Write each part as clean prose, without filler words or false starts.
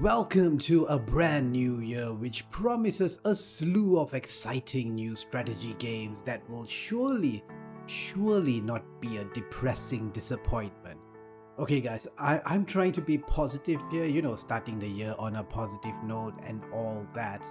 Welcome to a brand new year which promises a slew of exciting new strategy games that will surely not be a depressing disappointment. Okay guys, I'm trying to be positive here, starting the year on a positive note and all that.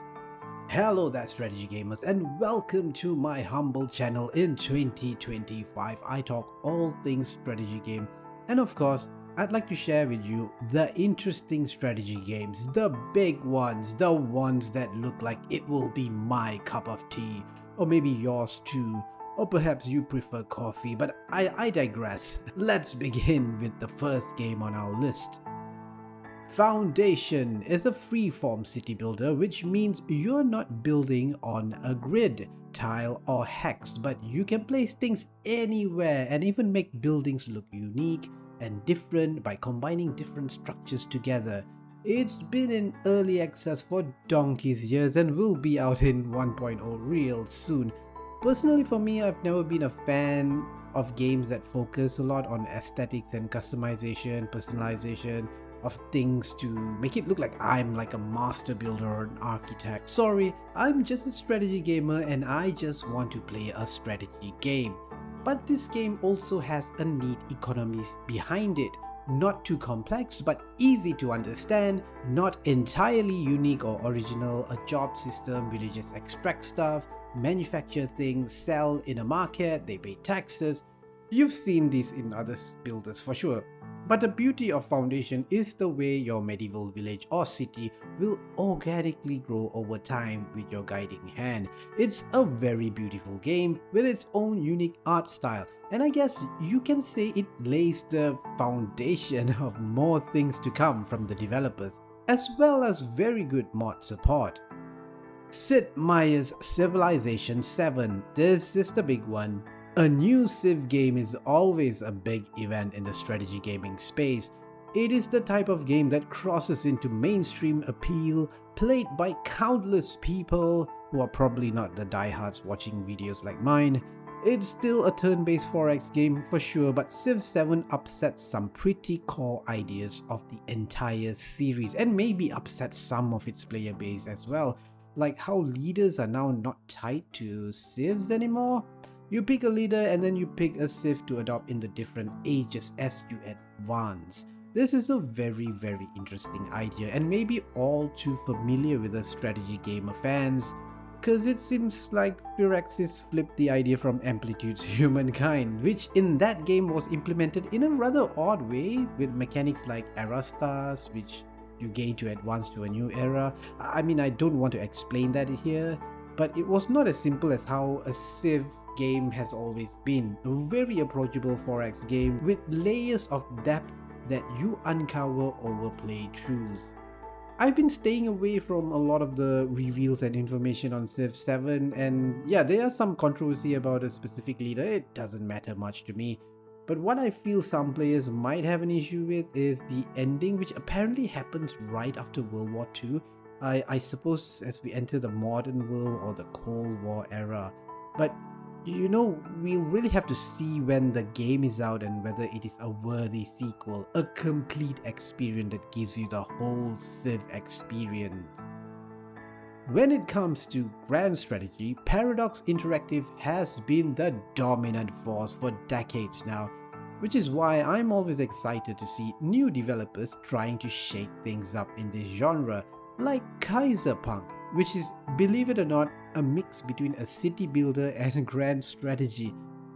Hello there strategy gamers and welcome to my humble channel in 2025. I talk all things strategy game and of course I'd like to share with you the interesting strategy games, the big ones, the ones that look like it will be my cup of tea, or maybe yours too, or perhaps you prefer coffee, but I digress. Let's begin with the first game on our list. Foundation is a free-form city builder, which means you're not building on a grid, tile or hex, but you can place things anywhere and even make buildings look unique and different by combining different structures together. It's been in early access for donkey's years and will be out in 1.0 real soon. Personally for me, I've never been a fan of games that focus a lot on aesthetics and customization, personalization of things to make it look like I'm like a master builder or an architect. Sorry, I'm just a strategy gamer and I just want to play a strategy game. But this game also has a neat economies behind it. Not too complex but easy to understand, not entirely unique or original, a job system where you just extract stuff, manufacture things, sell in a market, they pay taxes. You've seen this in other builders for sure. But the beauty of Foundation is the way your medieval village or city will organically grow over time with your guiding hand. It's a very beautiful game with its own unique art style, and I guess you can say it lays the foundation of more things to come from the developers, as well as very good mod support. Sid Meier's Civilization 7, this is the big one. A new Civ game is always a big event in the strategy gaming space. It is the type of game that crosses into mainstream appeal, played by countless people who are probably not the diehards watching videos like mine. It's still a turn-based 4X game for sure, but Civ 7 upsets some pretty core ideas of the entire series and maybe upsets some of its player base as well, like how leaders are now not tied to civs anymore. You pick a leader and then you pick a civ to adopt in the different ages as you advance. This is a very interesting idea and maybe all too familiar with the strategy gamer fans, cause it seems like Firaxis flipped the idea from Amplitude's Humankind, which in that game was implemented in a rather odd way with mechanics like era stars, which you gain to advance to a new era. I mean, I don't want to explain that here, but it was not as simple as how a civ game has always been. A very approachable 4X game with layers of depth that you uncover over playthroughs. I've been staying away from a lot of the reveals and information on Civ 7, and yeah, there are some controversy about a specific leader. It doesn't matter much to me. But what I feel some players might have an issue with is the ending, which apparently happens right after World War II. I suppose as we enter the modern world or the Cold War era. But we'll really have to see when the game is out and whether it is a worthy sequel, a complete experience that gives you the whole Civ experience. When it comes to grand strategy, Paradox Interactive has been the dominant force for decades now, which is why I'm always excited to see new developers trying to shake things up in this genre, like KAISERPUNK, which is, believe it or not, a mix between a city builder and grand strategy.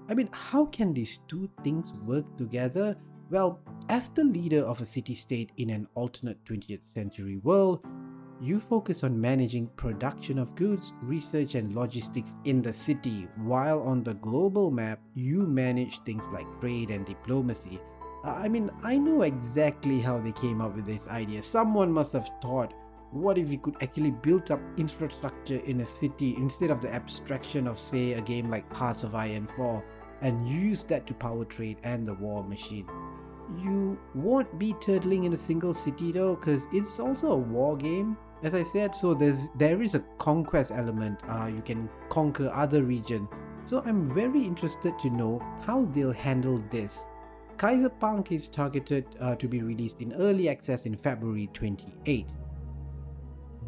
I mean, how can these two things work together? Well, as the leader of a city-state in an alternate 20th century world, you focus on managing production of goods, research and logistics in the city, while on the global map, you manage things like trade and diplomacy. I mean, I know exactly how they came up with this idea. Someone must have thought, what if we could actually build up infrastructure in a city instead of the abstraction of, say, a game like Hearts of Iron 4, and use that to power trade and the war machine? You won't be turtling in a single city though, because it's also a war game, as I said, so there is a conquest element. You can conquer other regions. So I'm very interested to know how they'll handle this. KAISERPUNK is targeted to be released in early access in February 28.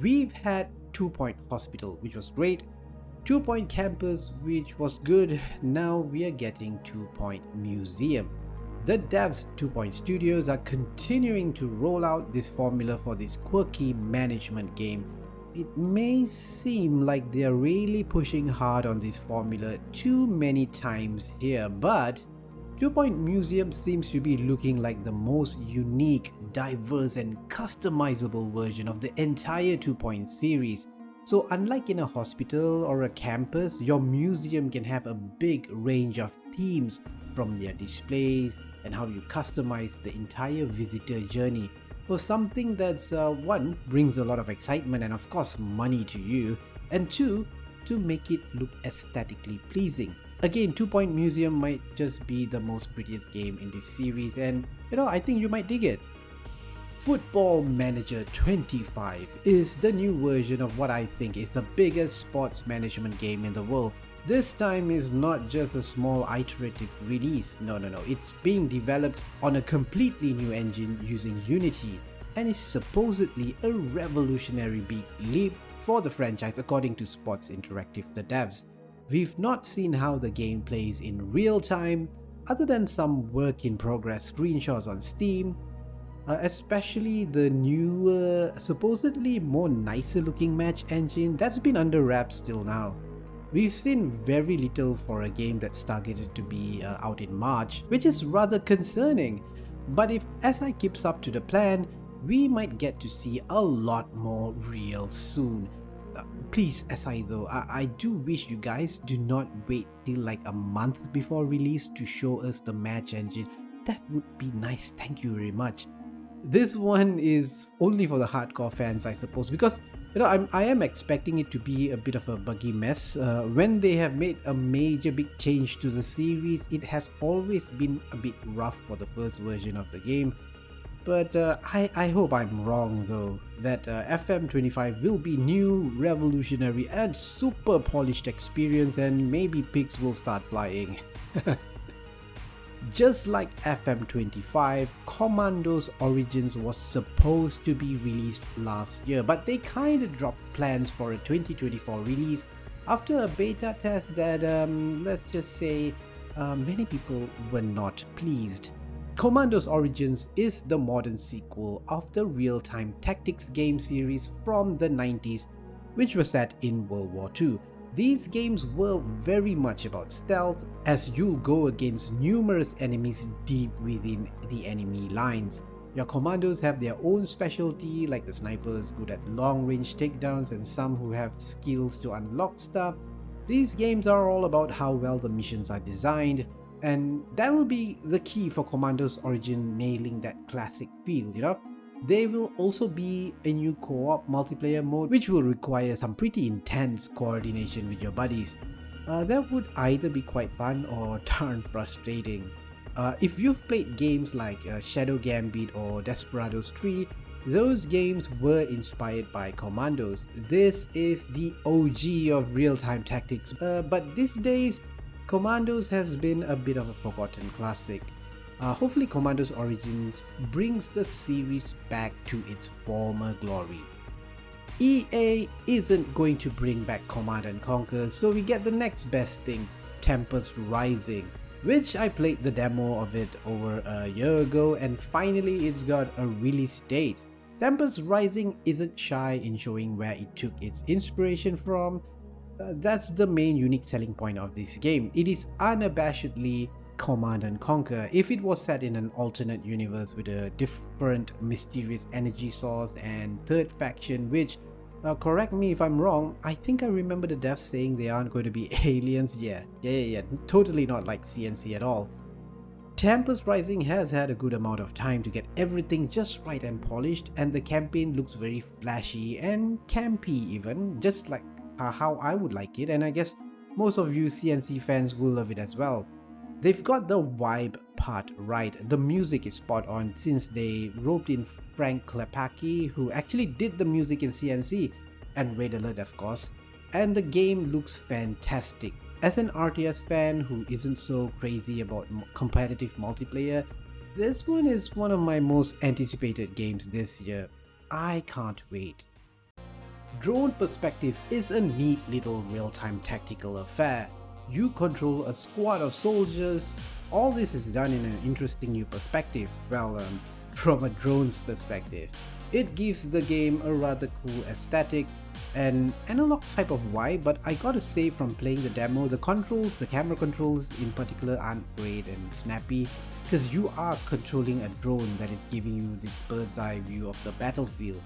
We've had 2 Point Hospital, which was great, 2 Point Campus, which was good. Now we are getting 2 Point Museum. The devs 2 Point Studios are continuing to roll out this formula for this quirky management game. It may seem like they are really pushing hard on this formula too many times here, but 2 Point Museum seems to be looking like the most unique, diverse and customizable version of the entire 2 Point series. So unlike in a hospital or a campus, your museum can have a big range of themes, from their displays and how you customize the entire visitor journey for something that's one, brings a lot of excitement and of course money to you, and two, to make it look aesthetically pleasing. Again, 2 Point Museum might just be the most prettiest game in this series, and I think you might dig it. Football Manager 25 is the new version of what I think is the biggest sports management game in the world. This time is not just a small iterative release, no, it's being developed on a completely new engine using Unity, and is supposedly a revolutionary big leap for the franchise according to Sports Interactive, the devs. We've not seen how the game plays in real time, other than some work in progress screenshots on Steam, especially the newer, supposedly more nicer looking match engine that's been under wraps till now. We've seen very little for a game that's targeted to be out in March, which is rather concerning. But if SI keeps up to the plan, we might get to see a lot more real soon. Please SI though, I do wish you guys do not wait till like a month before release to show us the match engine. That would be nice, thank you very much. This one is only for the hardcore fans, I suppose, because I am expecting it to be a bit of a buggy mess. When they have made a major big change to the series, it has always been a bit rough for the first version of the game. But I hope I'm wrong though, that FM25 will be new, revolutionary and super polished experience, and maybe pigs will start flying. Just like FM25, Commandos Origins was supposed to be released last year, but they kinda dropped plans for a 2024 release after a beta test that, let's just say, many people were not pleased. Commandos Origins is the modern sequel of the real-time tactics game series from the 90s, which was set in World War II. These games were very much about stealth, as you'll go against numerous enemies deep within the enemy lines. Your commandos have their own specialty, like the snipers good at long-range takedowns and some who have skills to unlock stuff. These games are all about how well the missions are designed, and that will be the key for Commandos Origin nailing that classic feel, There will also be a new co-op multiplayer mode, which will require some pretty intense coordination with your buddies. That would either be quite fun or darn frustrating. If you've played games like Shadow Gambit or Desperados 3, those games were inspired by Commandos. This is the OG of real-time tactics, but these days, Commandos has been a bit of a forgotten classic. Hopefully Commandos Origins brings the series back to its former glory. EA isn't going to bring back Command & Conquer, so we get the next best thing, Tempest Rising, which I played the demo of it over a year ago, and finally it's got a release date. Tempest Rising isn't shy in showing where it took its inspiration from. That's the main unique selling point of this game. It is unabashedly Command & Conquer if it was set in an alternate universe with a different mysterious energy source and third faction, which, correct me if I'm wrong, I think I remember the devs saying they aren't going to be aliens. Yeah, totally not like CNC at all. Tempest Rising has had a good amount of time to get everything just right and polished, and the campaign looks very flashy and campy even, just like how I would like it, and I guess most of you CNC fans will love it as well. They've got the vibe part right, the music is spot on since they roped in Frank Klepacki, who actually did the music in CNC, and Red Alert of course, and the game looks fantastic. As an RTS fan who isn't so crazy about competitive multiplayer, This one is one of my most anticipated games this year. I can't wait. Drone Perspective is a neat little real-time tactical affair. You control a squad of soldiers. All this is done in an interesting new perspective, from a drone's perspective. It gives the game a rather cool aesthetic, an analog type of vibe, but I gotta say from playing the demo, the camera controls in particular aren't great and snappy, because you are controlling a drone that is giving you this bird's eye view of the battlefield.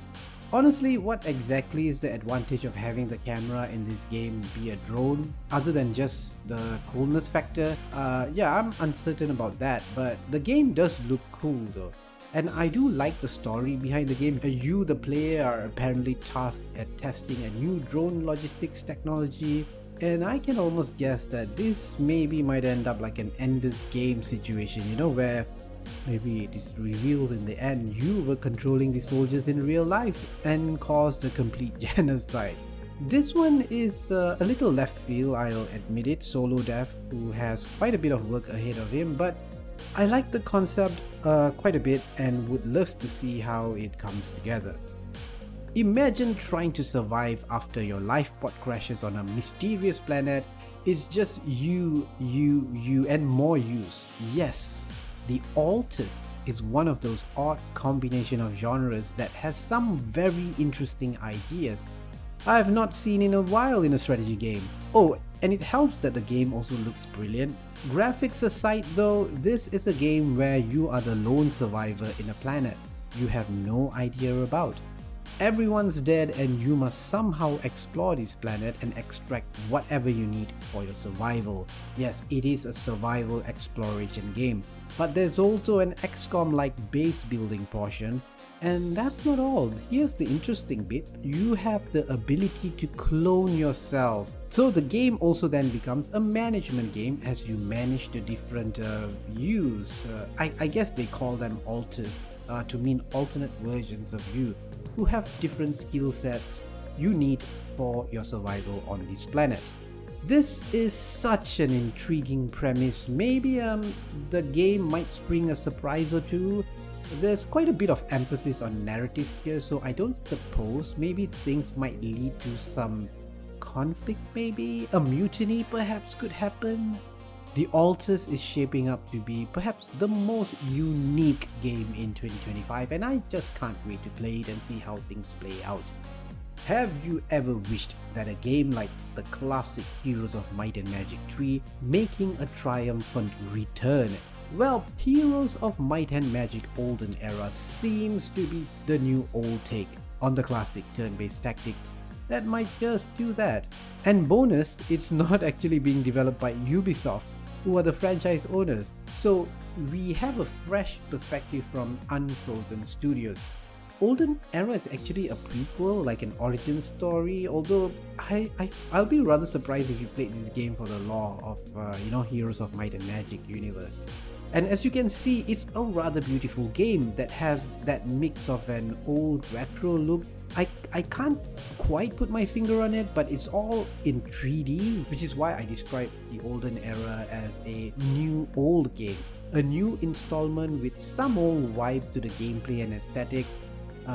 Honestly, what exactly is the advantage of having the camera in this game be a drone, other than just the coolness factor? Yeah, I'm uncertain about that, but the game does look cool though. And I do like the story behind the game. You, the player, are apparently tasked at testing a new drone logistics technology, and I can almost guess that this maybe might end up like an Ender's Game situation, where maybe it is revealed in the end you were controlling the soldiers in real life and caused a complete genocide. This one is a little left field, I'll admit it, solo dev who has quite a bit of work ahead of him, but I like the concept quite a bit and would love to see how it comes together. Imagine trying to survive after your lifepod crashes on a mysterious planet. It's just you and more yous. Yes, the Altus is one of those odd combination of genres that has some very interesting ideas I have not seen in a while in a strategy game. Oh, and it helps that the game also looks brilliant. Graphics aside though, this is a game where you are the lone survivor in a planet you have no idea about. Everyone's dead and you must somehow explore this planet and extract whatever you need for your survival. Yes, it is a survival exploration game, but there's also an XCOM-like base building portion. And that's not all. Here's the interesting bit. You have the ability to clone yourself. So the game also then becomes a management game as you manage the different yous. I guess they call them alters to mean alternate versions of you who have different skill sets you need for your survival on this planet. This is such an intriguing premise. Maybe the game might spring a surprise or two. There's quite a bit of emphasis on narrative here, so I don't suppose maybe things might lead to some conflict, maybe? A mutiny perhaps could happen? The Altus is shaping up to be perhaps the most unique game in 2025, and I just can't wait to play it and see how things play out. Have you ever wished that a game like the classic Heroes of Might and Magic 3 making a triumphant return? Well, Heroes of Might and Magic Olden era seems to be the new old take on the classic turn-based tactics that might just do that. And bonus, it's not actually being developed by Ubisoft, who are the franchise owners. So we have a fresh perspective from Unfrozen Studios. Olden era is actually a prequel, like an origin story, although I'll be rather surprised if you played this game for the lore of Heroes of Might and Magic universe. And as you can see, it's a rather beautiful game that has that mix of an old retro look. I can't quite put my finger on it, but it's all in 3D, which is why I describe the Olden era as a new old game. A new installment with some old vibe to the gameplay and aesthetics.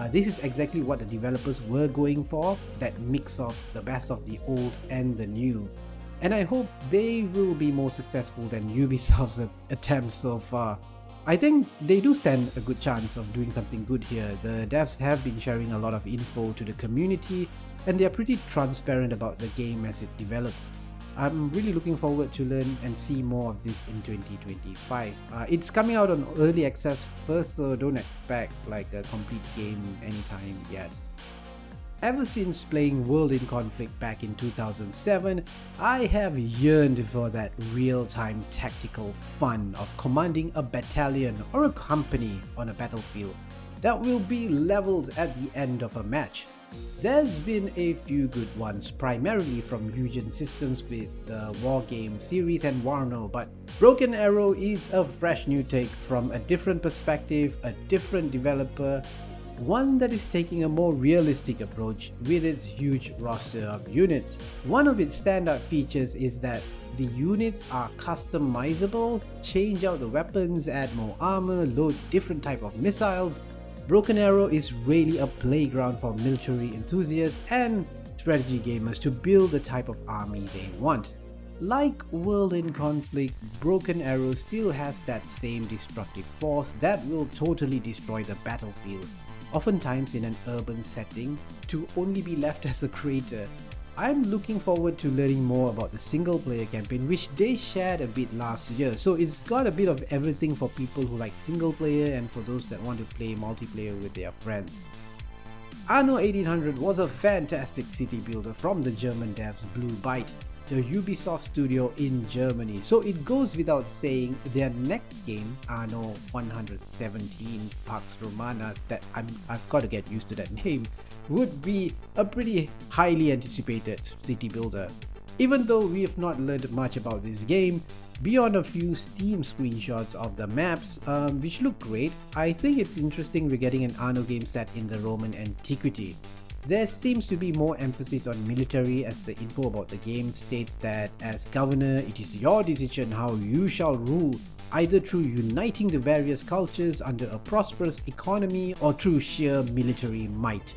This is exactly what the developers were going for, that mix of the best of the old and the new. And I hope they will be more successful than Ubisoft's attempts so far. I think they do stand a good chance of doing something good here. The devs have been sharing a lot of info to the community and they are pretty transparent about the game as it develops. I'm really looking forward to learn and see more of this in 2025. It's coming out on early access first, so don't expect like a complete game anytime yet. Ever since playing World in Conflict back in 2007, I have yearned for that real-time tactical fun of commanding a battalion or a company on a battlefield that will be leveled at the end of a match. There's been a few good ones, primarily from Eugen Systems with the Wargame series and Warno, but Broken Arrow is a fresh new take from a different perspective, a different developer, one that is taking a more realistic approach with its huge roster of units. One of its standout features is that the units are customizable, change out the weapons, add more armor, load different type of missiles. Broken Arrow is really a playground for military enthusiasts and strategy gamers to build the type of army they want. Like World in Conflict, Broken Arrow still has that same destructive force that will totally destroy the battlefield, oftentimes in an urban setting, to only be left as a crater. I'm looking forward to learning more about the single player campaign, which they shared a bit last year, so it's got a bit of everything for people who like single player and for those that want to play multiplayer with their friends. Anno 1800 was a fantastic city builder from the German devs Blue Byte, the Ubisoft studio in Germany. So it goes without saying their next game, Anno 117 Pax Romana, that I've got to get used to that name, would be a pretty highly anticipated city builder. Even though we have not learned much about this game, beyond a few Steam screenshots of the maps, which look great, I think it's interesting we're getting an Anno game set in the Roman antiquity. There seems to be more emphasis on military, as the info about the game states that as governor, it is your decision how you shall rule, either through uniting the various cultures under a prosperous economy or through sheer military might.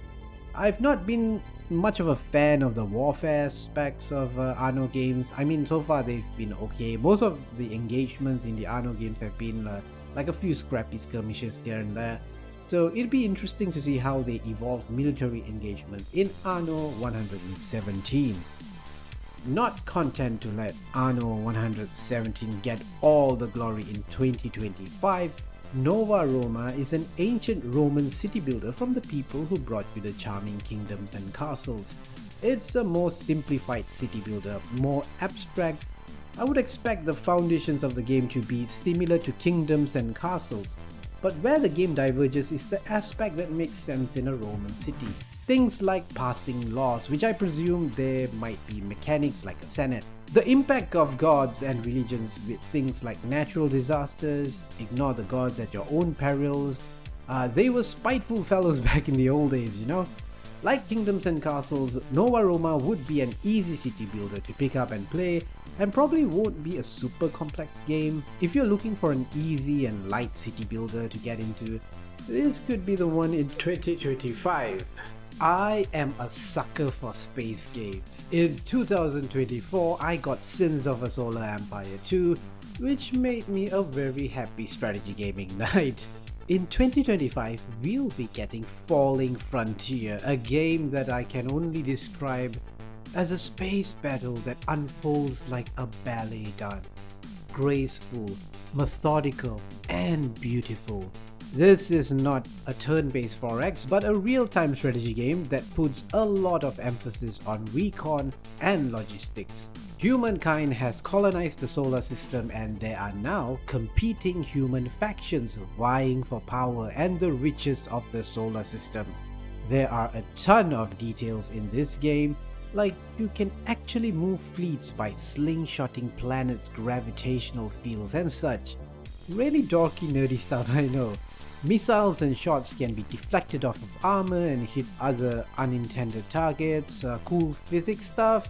I've not been much of a fan of the warfare aspects of Anno games. I mean, so far they've been okay. Most of the engagements in the Anno games have been like a few scrappy skirmishes here and there. So it'd be interesting to see how they evolve military engagements in Anno 117. Not content to let Anno 117 get all the glory in 2025, Nova Roma is an ancient Roman city builder from the people who brought you the charming kingdoms and castles. It's a more simplified city builder, more abstract. I would expect the foundations of the game to be similar to kingdoms and castles, but where the game diverges is the aspect that makes sense in a Roman city. Things like passing laws, which I presume there might be mechanics like a senate. The impact of gods and religions with things like natural disasters, ignore the gods at your own perils. They were spiteful fellows back in the old days, you know? Like kingdoms and castles, Nova Roma would be an easy city builder to pick up and play, and probably won't be a super complex game. If you're looking for an easy and light city builder to get into, this could be the one in 2025. I am a sucker for space games. In 2024, I got Sins of a Solar Empire 2, which made me a very happy strategy gaming night. In 2025, we'll be getting Falling Frontier, a game that I can only describe as a space battle that unfolds like a ballet dance. Graceful, methodical, and beautiful. This is not a turn-based 4X, but a real-time strategy game that puts a lot of emphasis on recon and logistics. Humankind has colonized the solar system, and there are now competing human factions vying for power and the riches of the solar system. There are a ton of details in this game, like you can actually move fleets by slingshotting planets' gravitational fields and such. Really dorky nerdy stuff, I know. Missiles and shots can be deflected off of armor and hit other unintended targets, cool physics stuff.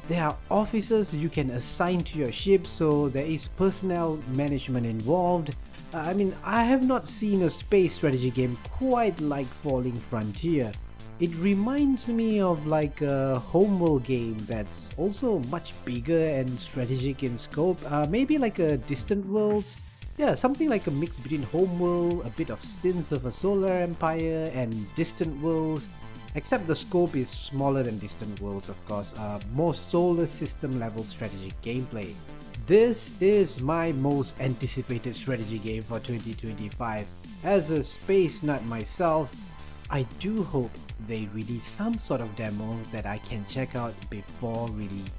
There are officers you can assign to your ship, so there is personnel management involved. I have not seen a space strategy game quite like Falling Frontier. It reminds me of like a homeworld game that's also much bigger and strategic in scope, maybe like a Distant Worlds. Yeah, something like a mix between Homeworld, a bit of Sins of a Solar Empire, and Distant Worlds. Except the scope is smaller than Distant Worlds, of course, more solar system level strategic gameplay. This is my most anticipated strategy game for 2025. As a space nut myself, I do hope they release some sort of demo that I can check out before release.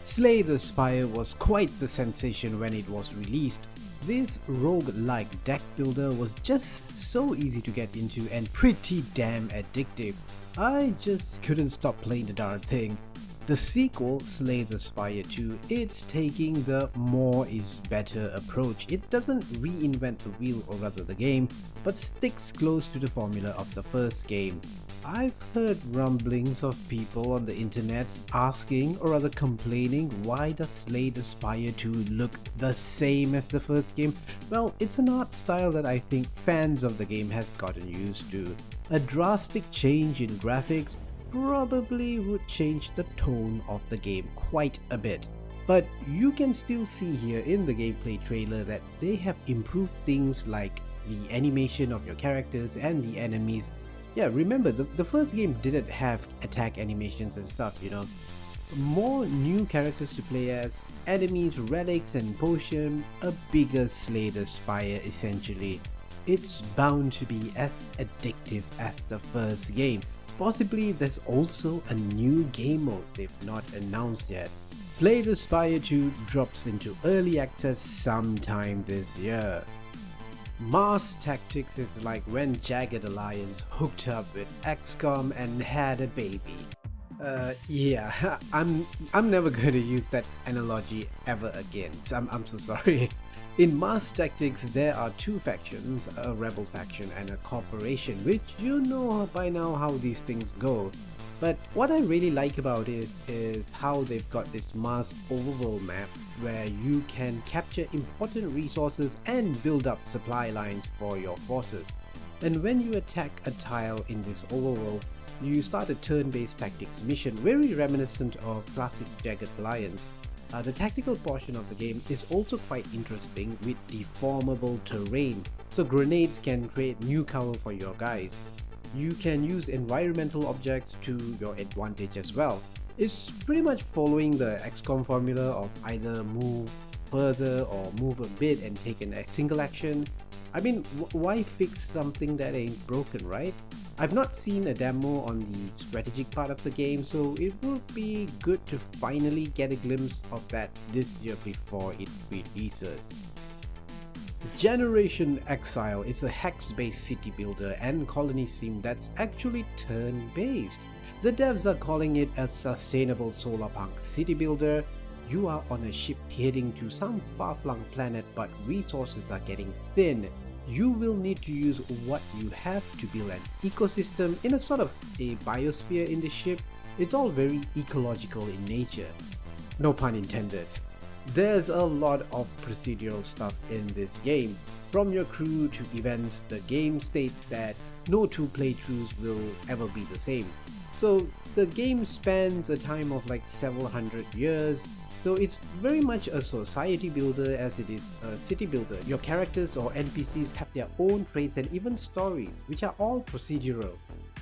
Slay the Spire was quite the sensation when it was released. This rogue-like deck builder was just so easy to get into and pretty damn addictive. I just couldn't stop playing the darn thing. The sequel, Slay the Spire 2, it's taking the more is better approach. It doesn't reinvent the wheel or rather the game, but sticks close to the formula of the first game. I've heard rumblings of people on the internet asking or rather complaining, why does Slay the Spire 2 look the same as the first game? Well, it's an art style that I think fans of the game has gotten used to. A drastic change in graphics probably would change the tone of the game quite a bit. But you can still see here in the gameplay trailer that they have improved things like the animation of your characters and the enemies. Yeah, remember the first game didn't have attack animations and stuff, you know. More new characters to play as, enemies, relics and potion, a bigger Slay the Spire essentially. It's bound to be as addictive as the first game. Possibly there's also a new game mode they've not announced yet. Slay the Spire 2 drops into early access sometime this year. Mars Tactics is like when Jagged Alliance hooked up with XCOM and had a baby. Yeah, I'm never going to use that analogy ever again. I'm so sorry. In Mars Tactics, there are two factions, a rebel faction and a corporation, which you know by now how these things go. But what I really like about it is how they've got this Mars overworld map where you can capture important resources and build up supply lines for your forces. And when you attack a tile in this overworld, you start a turn-based tactics mission very reminiscent of classic Jagged Alliance. The tactical portion of the game is also quite interesting with deformable terrain, so grenades can create new cover for your guys. You can use environmental objects to your advantage as well. It's pretty much following the XCOM formula of either move further or move a bit and take a single action. I mean, why fix something that ain't broken, right? I've not seen a demo on the strategic part of the game, so it will be good to finally get a glimpse of that this year before it releases. Generation Exile is a hex-based city builder and colony sim that's actually turn-based. The devs are calling it a sustainable solarpunk city builder. You are on a ship heading to some far-flung planet, but resources are getting thin. You will need to use what you have to build an ecosystem in a sort of a biosphere in the ship. It's all very ecological in nature. No pun intended. There's a lot of procedural stuff in this game. From your crew to events, the game states that no two playthroughs will ever be the same. So the game spans a time of like several hundred years, so it's very much a society builder as it is a city builder. Your characters or NPCs have their own traits and even stories, which are all procedural.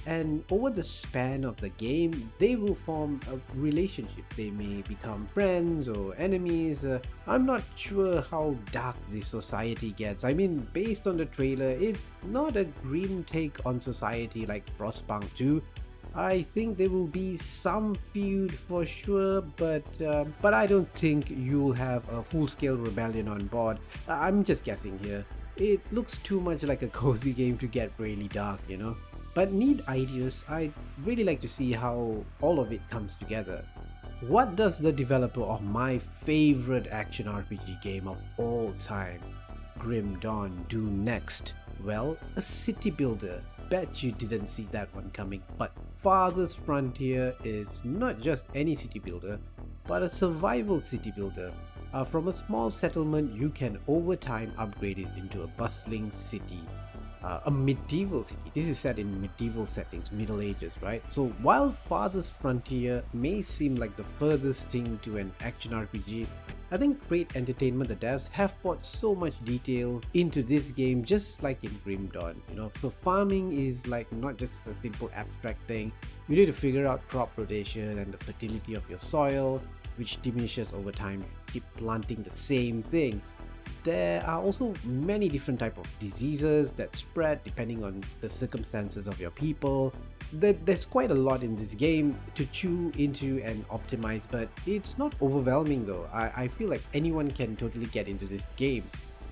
And over the span of the game, they will form a relationship. They may become friends or enemies. I'm not sure how dark the society gets. I mean, based on the trailer, it's not a grim take on society like Frostpunk 2. I think there will be some feud for sure, but I don't think you'll have a full-scale rebellion on board. I'm just guessing here. It looks too much like a cozy game to get really dark, you know. But neat ideas. I'd really like to see how all of it comes together. What does the developer of my favorite action RPG game of all time, Grim Dawn, do next? Well, a city builder. Bet you didn't see that one coming, but Farthest Frontier is not just any city builder, but a survival city builder. From a small settlement, you can over time upgrade it into a bustling city. A medieval city. This is set in medieval settings, Middle Ages, right? So while Farthest Frontier may seem like the furthest thing to an action RPG, I think great entertainment. The devs have put so much detail into this game, just like in Grim Dawn, you know. So farming is like not just a simple abstract thing. You need to figure out crop rotation and the fertility of your soil, which diminishes over time. You keep planting the same thing. There are also many different types of diseases that spread depending on the circumstances of your people. There's quite a lot in this game to chew into and optimize, but it's not overwhelming though. I feel like anyone can totally get into this game.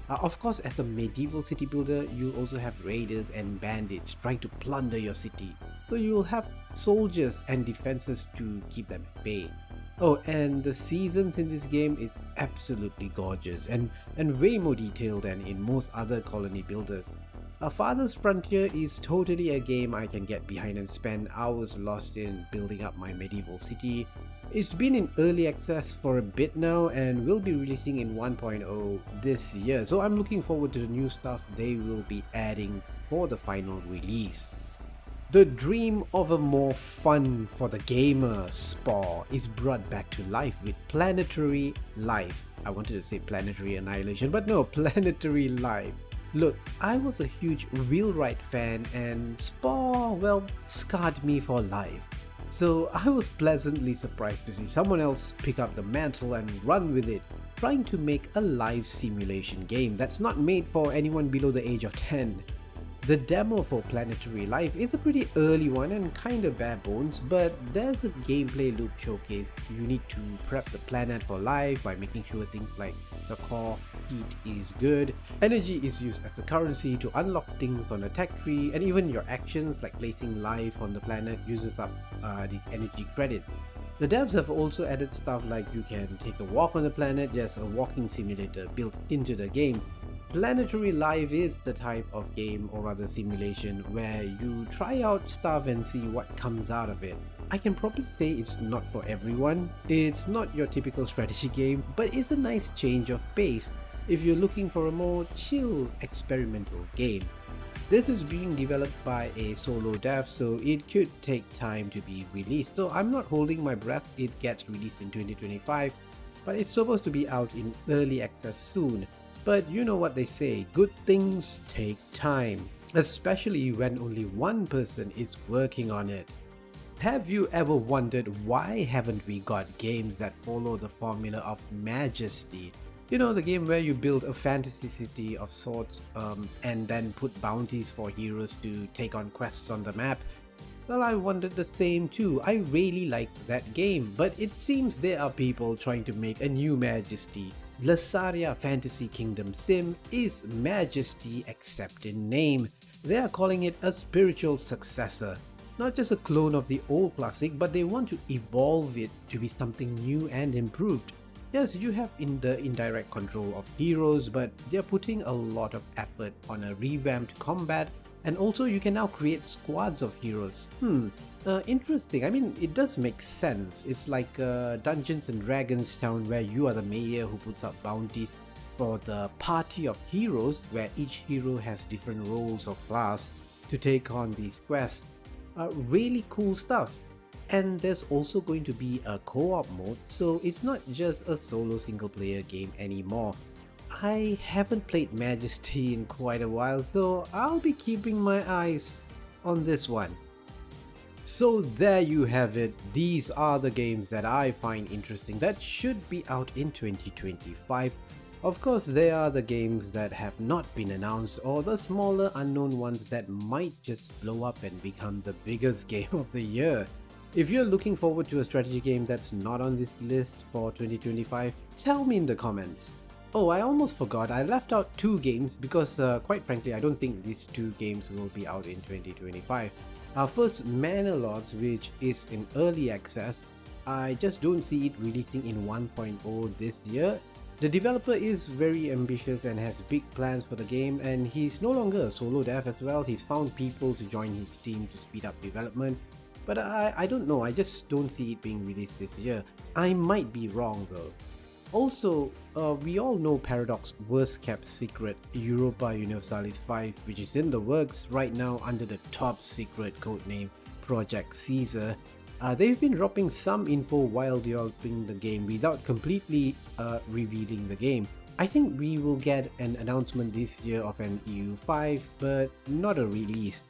Of course, as a medieval city builder, you also have raiders and bandits trying to plunder your city. So you'll have soldiers and defenses to keep them at bay. Oh, and the seasons in this game is absolutely gorgeous and way more detailed than in most other colony builders. Farthest Frontier is totally a game I can get behind and spend hours lost in building up my medieval city. It's been in early access for a bit now and will be releasing in 1.0 this year, so I'm looking forward to the new stuff they will be adding for the final release. The dream of a more fun for the gamer Spire is brought back to life with Planetary Life. I wanted to say Planetary Annihilation, but no, Planetary Life. Look, I was a huge wheelwright fan and Spire, well, scarred me for life. So I was pleasantly surprised to see someone else pick up the mantle and run with it, trying to make a live simulation game that's not made for anyone below the age of 10. The demo for Planetary Life is a pretty early one and kinda bare bones, but there's a gameplay loop showcase. You need to prep the planet for life by making sure things like the core heat is good, energy is used as a currency to unlock things on the tech tree, and even your actions like placing life on the planet uses up these energy credits. The devs have also added stuff like you can take a walk on the planet, just a walking simulator built into the game. Planetary Life is the type of game, or rather simulation, where you try out stuff and see what comes out of it. I can probably say it's not for everyone. It's not your typical strategy game, but it's a nice change of pace if you're looking for a more chill experimental game. This is being developed by a solo dev, so it could take time to be released. So I'm not holding my breath, it gets released in 2025, but it's supposed to be out in early access soon. But you know what they say, good things take time, especially when only one person is working on it. Have you ever wondered why haven't we got games that follow the formula of Majesty? You know, the game where you build a fantasy city of sorts and then put bounties for heroes to take on quests on the map? Well, I wondered the same too. I really liked that game, but it seems there are people trying to make a new Majesty. Lessaria Fantasy Kingdom Sim is Majesty except in name. They are calling it a spiritual successor. Not just a clone of the old classic, but they want to evolve it to be something new and improved. Yes, you have the indirect control of heroes, but they're putting a lot of effort on a revamped combat, and also you can now create squads of heroes. Interesting. I mean, it does make sense. It's like Dungeons and Dragons town where you are the Meier who puts up bounties for the party of heroes, where each hero has different roles or class to take on these quests. Really cool stuff. And there's also going to be a co-op mode, so it's not just a solo single player game anymore. I haven't played Majesty in quite a while, so I'll be keeping my eyes on this one. So there you have it. These are the games that I find interesting that should be out in 2025. Of course, there are the games that have not been announced, or the smaller unknown ones that might just blow up and become the biggest game of the year. If you're looking forward to a strategy game that's not on this list for 2025, tell me in the comments. Oh, I almost forgot, I left out two games because quite frankly I don't think these two games will be out in 2025. First, Manor Lords, which is in early access. I just don't see it releasing in 1.0 this year. The developer is very ambitious and has big plans for the game, and he's no longer a solo dev as well. He's found people to join his team to speed up development. But I don't know, I just don't see it being released this year. I might be wrong though. Also, we all know Paradox's worst kept secret, Europa Universalis 5, which is in the works right now under the top secret codename Project Caesar. They've been dropping some info while developing the game without completely revealing the game. I think we will get an announcement this year of an EU5, but not a release.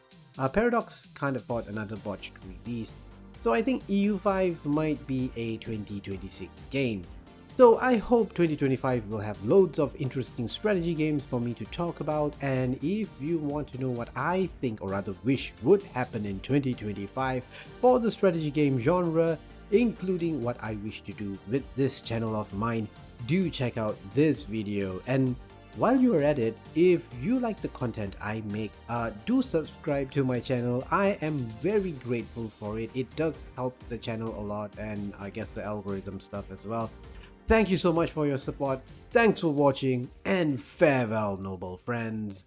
Paradox can't afford another botched release, so I think EU5 might be a 2026 game. So I hope 2025 will have loads of interesting strategy games for me to talk about, and if you want to know what I think, or rather wish would happen in 2025 for the strategy game genre, including what I wish to do with this channel of mine, do check out this video. And While you are at it, if you like the content I make, do subscribe to my channel. I am very grateful for it. It does help the channel a lot, and I guess the algorithm stuff as well. Thank you so much for your support. Thanks for watching, and farewell, noble friends.